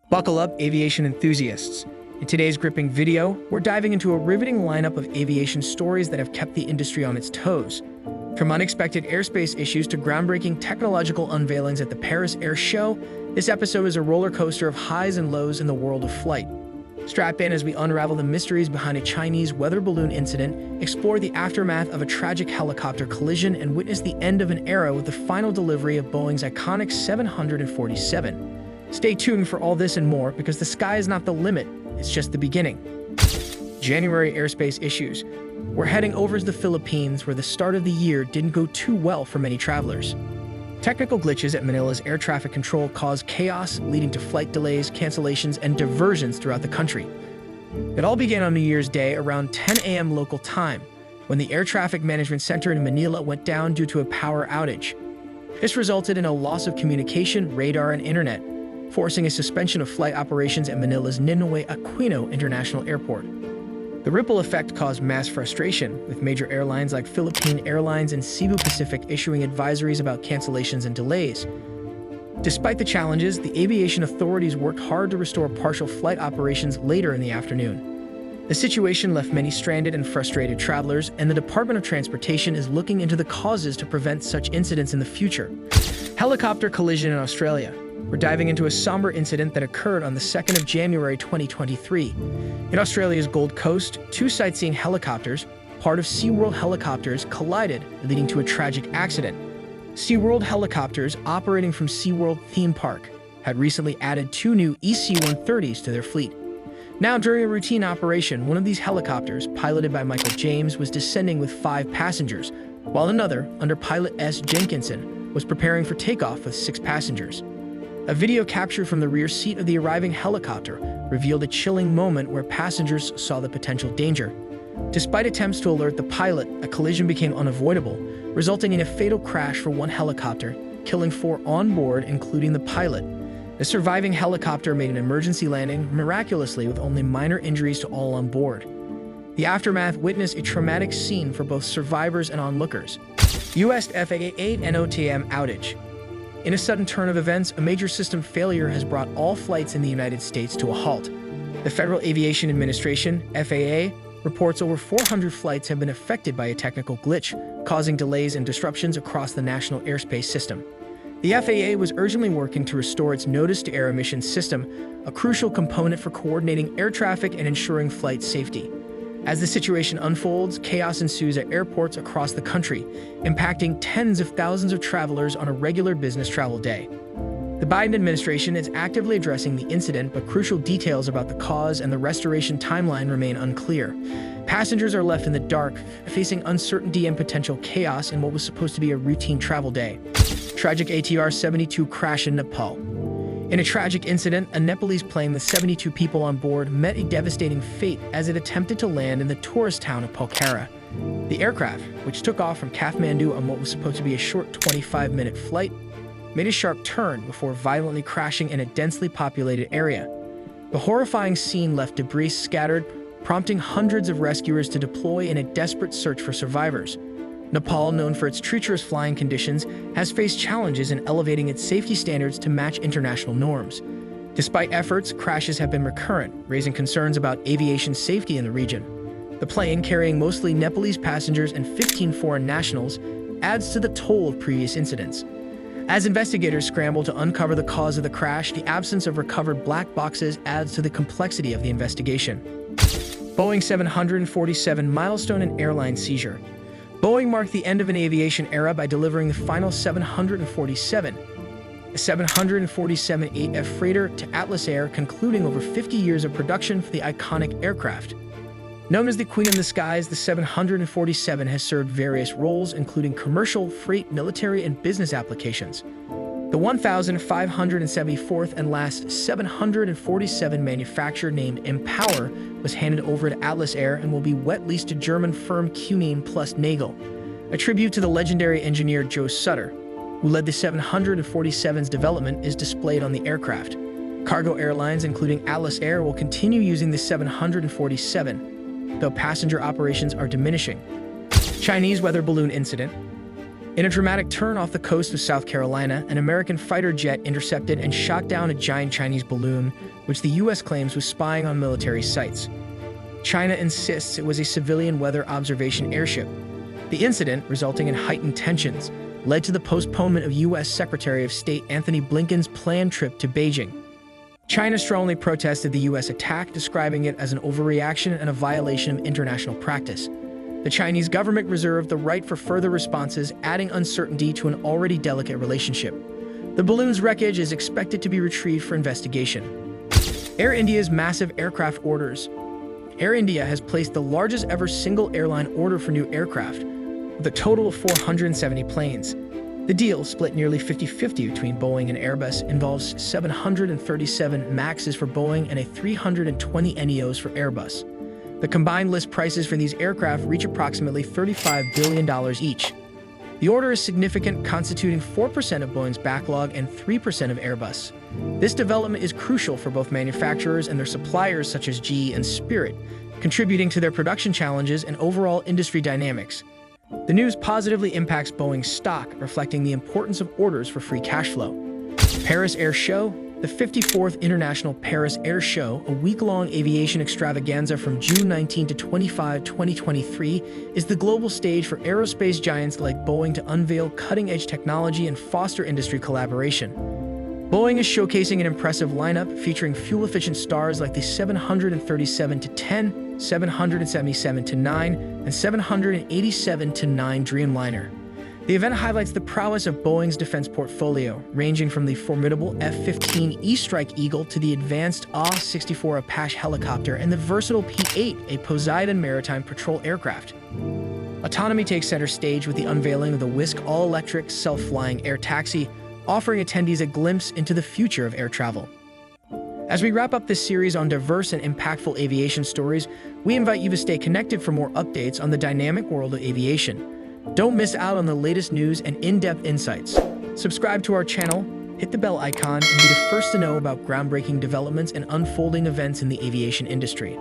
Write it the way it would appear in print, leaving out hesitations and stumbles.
Buckle up, aviation enthusiasts. In today's gripping video, we're diving into a riveting lineup of aviation stories that have kept the industry on its toes. From unexpected airspace issues to groundbreaking technological unveilings at the Paris Air Show, this episode is a roller coaster of highs and lows in the world of flight. Strap in as we unravel the mysteries behind a Chinese weather balloon incident, explore the aftermath of a tragic helicopter collision, and witness the end of an era with the final delivery of Boeing's iconic 747. Stay tuned for all this and more, because the sky is not the limit, it's just the beginning. January airspace issues. We're heading over to the Philippines, where the start of the year didn't go too well for many travelers. Technical glitches at Manila's air traffic control caused chaos, leading to flight delays, cancellations, and diversions throughout the country. It all began on New Year's Day around 10 a.m. local time, when the Air Traffic Management Center in Manila went down due to a power outage. This resulted in a loss of communication, radar, and internet, forcing a suspension of flight operations at Manila's Ninoy Aquino International Airport. The ripple effect caused mass frustration, with major airlines like Philippine Airlines and Cebu Pacific issuing advisories about cancellations and delays. Despite the challenges, the aviation authorities worked hard to restore partial flight operations later in the afternoon. The situation left many stranded and frustrated travelers, and the Department of Transportation is looking into the causes to prevent such incidents in the future. Helicopter collision in Australia. We're diving into a somber incident that occurred on the 2nd of January 2023. In Australia's Gold Coast, two sightseeing helicopters, part of SeaWorld helicopters, collided, leading to a tragic accident. SeaWorld helicopters, operating from SeaWorld Theme Park, had recently added two new EC-130s to their fleet. Now, during a routine operation, one of these helicopters, piloted by Michael James, was descending with 5 passengers, while another, under pilot S. Jenkinson, was preparing for takeoff with 6 passengers. A video captured from the rear seat of the arriving helicopter revealed a chilling moment where passengers saw the potential danger. Despite attempts to alert the pilot, a collision became unavoidable, resulting in a fatal crash for one helicopter, killing 4 on board, including the pilot. The surviving helicopter made an emergency landing, miraculously, with only minor injuries to all on board. The aftermath witnessed a traumatic scene for both survivors and onlookers. U.S. FAA NOTM outage. In a sudden turn of events, a major system failure has brought all flights in the United States to a halt. The Federal Aviation Administration, FAA, reports over 400 flights have been affected by a technical glitch, causing delays and disruptions across the national airspace system. The FAA was urgently working to restore its notice-to-air emissions system, a crucial component for coordinating air traffic and ensuring flight safety. As the situation unfolds, chaos ensues at airports across the country, impacting tens of thousands of travelers on a regular business travel day. The Biden administration is actively addressing the incident, but crucial details about the cause and the restoration timeline remain unclear. Passengers are left in the dark, facing uncertainty and potential chaos in what was supposed to be a routine travel day. Tragic ATR-72 crash in Nepal. In a tragic incident, a Nepalese plane with 72 people on board met a devastating fate as it attempted to land in the tourist town of Pokhara. The aircraft, which took off from Kathmandu on what was supposed to be a short 25-minute flight, made a sharp turn before violently crashing in a densely populated area. The horrifying scene left debris scattered, prompting hundreds of rescuers to deploy in a desperate search for survivors. Nepal, known for its treacherous flying conditions, has faced challenges in elevating its safety standards to match international norms. Despite efforts, crashes have been recurrent, raising concerns about aviation safety in the region. The plane, carrying mostly Nepalese passengers and 15 foreign nationals, adds to the toll of previous incidents. As investigators scramble to uncover the cause of the crash, the absence of recovered black boxes adds to the complexity of the investigation. Boeing 747 milestone in airline seizure. Boeing marked the end of an aviation era by delivering the final 747, a 747-8F freighter to Atlas Air, concluding over 50 years of production for the iconic aircraft. Known as the Queen of the Skies, the 747 has served various roles, including commercial, freight, military, and business applications. The 1,574th and last 747 manufacturer, named Empower, was handed over to Atlas Air and will be wet leased to German firm Kuehne plus Nagel, a tribute to the legendary engineer Joe Sutter, who led the 747's development, is displayed on the aircraft. Cargo airlines, including Atlas Air, will continue using the 747, though passenger operations are diminishing. Chinese weather balloon incident. In a dramatic turn off the coast of South Carolina, an American fighter jet intercepted and shot down a giant Chinese balloon, which the U.S. claims was spying on military sites. China insists it was a civilian weather observation airship. The incident, resulting in heightened tensions, led to the postponement of U.S. Secretary of State Antony Blinken's planned trip to Beijing. China strongly protested the U.S. attack, describing it as an overreaction and a violation of international practice. The Chinese government reserved the right for further responses, adding uncertainty to an already delicate relationship. The balloon's wreckage is expected to be retrieved for investigation. Air India's massive aircraft orders. Air India has placed the largest ever single airline order for new aircraft, with a total of 470 planes. The deal, split nearly 50-50 between Boeing and Airbus, involves 737 MAXs for Boeing and 320 NEOs for Airbus. The combined list prices for these aircraft reach approximately $35 billion each. The order is significant, constituting 4% of Boeing's backlog and 3% of Airbus. This development is crucial for both manufacturers and their suppliers such as GE and Spirit, contributing to their production challenges and overall industry dynamics. The news positively impacts Boeing's stock, reflecting the importance of orders for free cash flow. Paris Air Show. The 54th International Paris Air Show, a week-long aviation extravaganza from June 19 to 25, 2023, is the global stage for aerospace giants like Boeing to unveil cutting-edge technology and foster industry collaboration. Boeing is showcasing an impressive lineup featuring fuel-efficient stars like the 737-10, 777-9, and 787-9 Dreamliner. The event highlights the prowess of Boeing's defense portfolio, ranging from the formidable F-15E Strike Eagle to the advanced AH-64 Apache helicopter and the versatile P-8, a Poseidon maritime patrol aircraft. Autonomy takes center stage with the unveiling of the Wisk all-electric self-flying air taxi, offering attendees a glimpse into the future of air travel. As we wrap up this series on diverse and impactful aviation stories, we invite you to stay connected for more updates on the dynamic world of aviation. Don't miss out on the latest news and in-depth insights. Subscribe to our channel, hit the bell icon, and be the first to know about groundbreaking developments and unfolding events in the aviation industry.